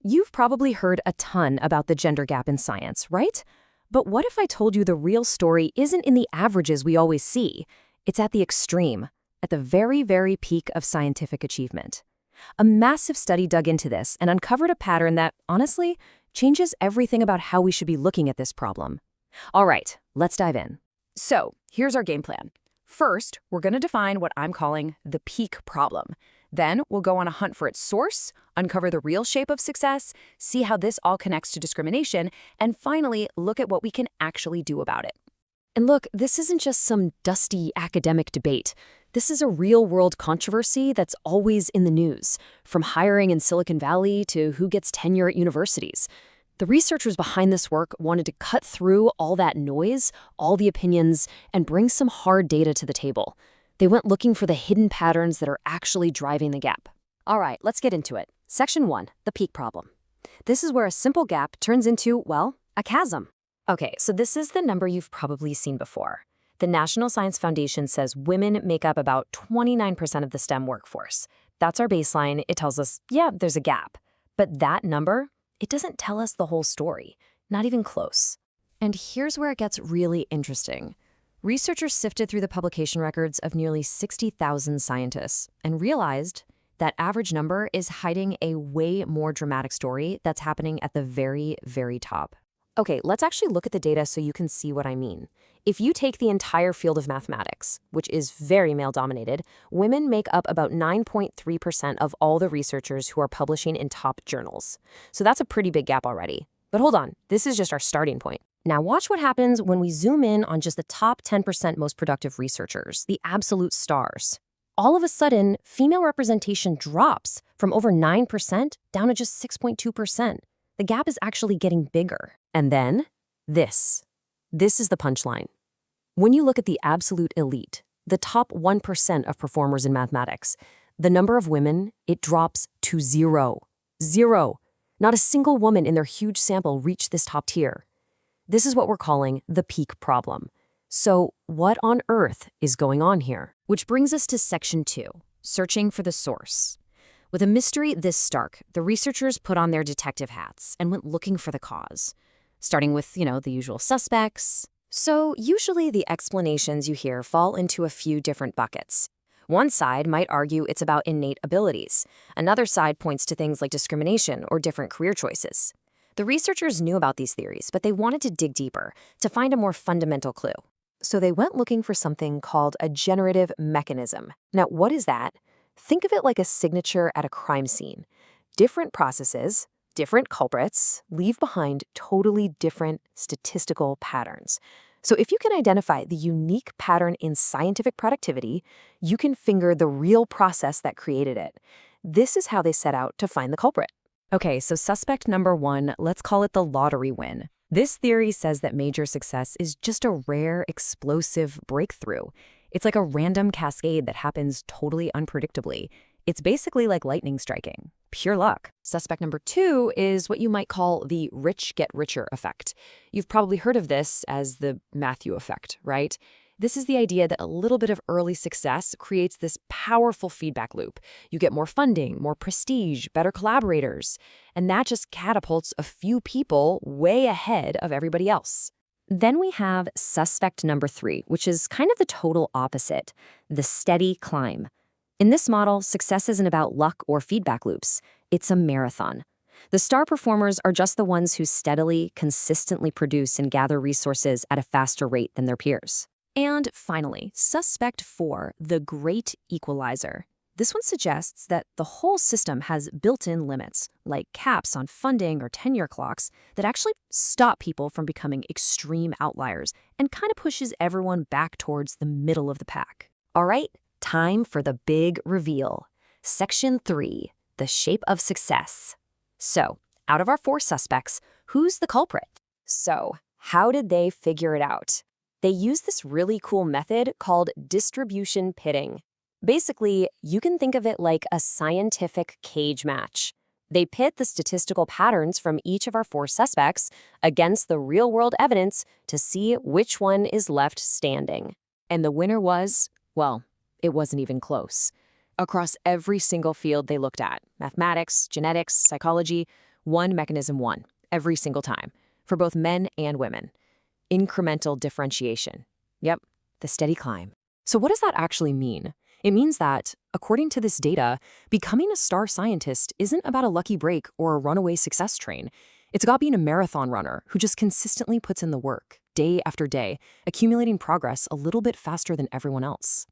You've probably heard a ton about the gender gap in science, right? But what if I told you the real story isn't in the averages we always see? It's at the extreme, at the very, very peak of scientific achievement. A massive study dug into this and uncovered a pattern that, honestly, changes everything about how we should be looking at this problem. All right, let's dive in. So, here's our game plan. First, we're going to define what I'm calling the peak problem. Then, we'll go on a hunt for its source, uncover the real shape of success, see how this all connects to discrimination, and finally, look at what we can actually do about it. And look, this isn't just some dusty academic debate. This is a real-world controversy that's always in the news, from hiring in Silicon Valley to who gets tenure at universities. The researchers behind this work wanted to cut through all that noise, all the opinions, and bring some hard data to the table. They went looking for the hidden patterns that are actually driving the gap. All right, let's get into it. Section 1, the peak problem. This is where a simple gap turns into, well, a chasm. Okay, so this is the number you've probably seen before. The National Science Foundation says women make up about 29% of the STEM workforce. That's our baseline. It tells us, yeah, there's a gap. But that number, it doesn't tell us the whole story, not even close. And here's where it gets really interesting. Researchers sifted through the publication records of nearly 60,000 scientists and realized that average number is hiding a way more dramatic story that's happening at the very, very top. Okay, let's actually look at the data so you can see what I mean. If you take the entire field of mathematics, which is very male-dominated, women make up about 9.3% of all the researchers who are publishing in top journals. So that's a pretty big gap already. But hold on, this is just our starting point. Now watch what happens when we zoom in on just the top 10% most productive researchers, the absolute stars. All of a sudden, female representation drops from over 9% down to just 6.2%. The gap is actually getting bigger. And then, this. This is the punchline. When you look at the absolute elite, the top 1% of performers in mathematics, the number of women, it drops to zero. Zero. Not a single woman in their huge sample reached this top tier. This is what we're calling the peak problem. So, what on earth is going on here? Which brings us to Section 2, searching for the source. With a mystery this stark, the researchers put on their detective hats and went looking for the cause. Starting with, the usual suspects. So, usually the explanations you hear fall into a few different buckets. One side might argue it's about innate abilities. Another side points to things like discrimination or different career choices. The researchers knew about these theories, but they wanted to dig deeper to find a more fundamental clue. So they went looking for something called a generative mechanism. Now, what is that? Think of it like a signature at a crime scene. Different processes, different culprits, leave behind totally different statistical patterns. So if you can identify the unique pattern in scientific productivity, you can finger the real process that created it. This is how they set out to find the culprit. Okay, so suspect number 1, let's call it the lottery win. This theory says that major success is just a rare, explosive breakthrough. It's like a random cascade that happens totally unpredictably. It's basically like lightning striking. Pure luck. Suspect number 2 is what you might call the rich get richer effect. You've probably heard of this as the Matthew effect, right? This is the idea that a little bit of early success creates this powerful feedback loop. You get more funding, more prestige, better collaborators, and that just catapults a few people way ahead of everybody else. Then we have suspect number 3, which is kind of the total opposite, the steady climb. In this model, success isn't about luck or feedback loops. It's a marathon. The star performers are just the ones who steadily, consistently produce and gather resources at a faster rate than their peers. And finally, suspect 4, the great equalizer. This one suggests that the whole system has built-in limits, like caps on funding or tenure clocks, that actually stop people from becoming extreme outliers and kind of pushes everyone back towards the middle of the pack. All right, time for the big reveal. Section 3, the shape of success. So, out of our 4 suspects, who's the culprit? So, how did they figure it out? They use this really cool method called distribution pitting. Basically, you can think of it like a scientific cage match. They pit the statistical patterns from each of our 4 suspects against the real-world evidence to see which one is left standing. And the winner was, well, it wasn't even close. Across every single field they looked at, mathematics, genetics, psychology, One mechanism won, every single time, for both men and women. Incremental differentiation. Yep, the steady climb. So what does that actually mean? It means that, according to this data, becoming a star scientist isn't about a lucky break or a runaway success train. It's about being a marathon runner who just consistently puts in the work, day after day, accumulating progress a little bit faster than everyone else.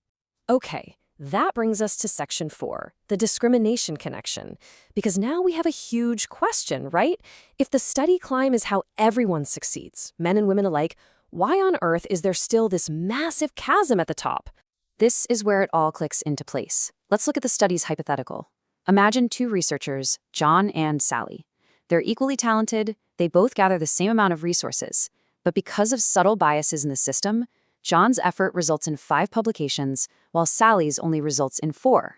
Okay, that brings us to section 4, the discrimination connection. Because now we have a huge question, right? If the steady climb is how everyone succeeds, men and women alike, why on earth is there still this massive chasm at the top? This is where it all clicks into place. Let's look at the study's hypothetical. Imagine two researchers, John and Sally. They're equally talented, they both gather the same amount of resources, but because of subtle biases in the system, John's effort results in 5 publications, while Sally's only results in 4.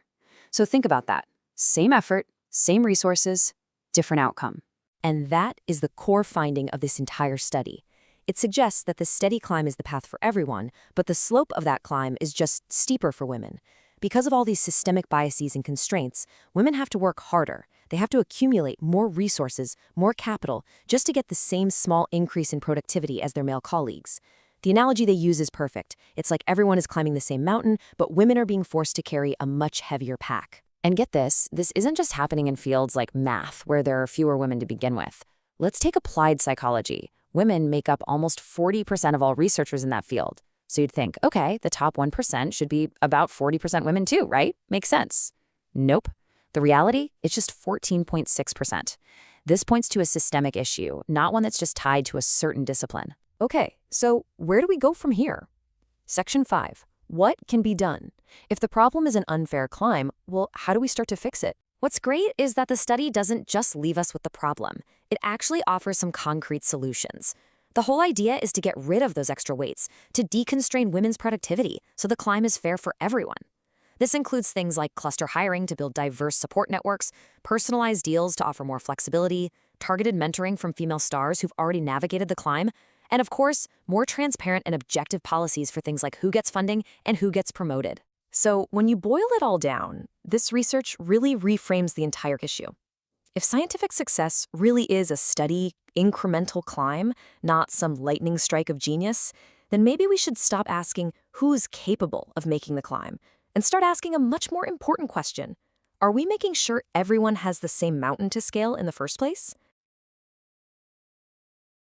So think about that. Same effort, same resources, different outcome. And that is the core finding of this entire study. It suggests that the steady climb is the path for everyone, but the slope of that climb is just steeper for women. Because of all these systemic biases and constraints, women have to work harder. They have to accumulate more resources, more capital, just to get the same small increase in productivity as their male colleagues. The analogy they use is perfect. It's like everyone is climbing the same mountain, but women are being forced to carry a much heavier pack. And get this isn't just happening in fields like math, where there are fewer women to begin with. Let's take applied psychology. Women make up almost 40% of all researchers in that field. So you'd think, okay, the top 1% should be about 40% women too, right? Makes sense. Nope. The reality, it's just 14.6%. This points to a systemic issue, not one that's just tied to a certain discipline. Okay, so where do we go from here? Section 5. What can be done? If the problem is an unfair climb, well, how do we start to fix it? What's great is that the study doesn't just leave us with the problem. It actually offers some concrete solutions. The whole idea is to get rid of those extra weights, to deconstrain women's productivity so the climb is fair for everyone. This includes things like cluster hiring to build diverse support networks, personalized deals to offer more flexibility, targeted mentoring from female stars who've already navigated the climb, and of course, more transparent and objective policies for things like who gets funding and who gets promoted. So when you boil it all down, this research really reframes the entire issue. If scientific success really is a steady, incremental climb, not some lightning strike of genius, then maybe we should stop asking who's capable of making the climb and start asking a much more important question. Are we making sure everyone has the same mountain to scale in the first place?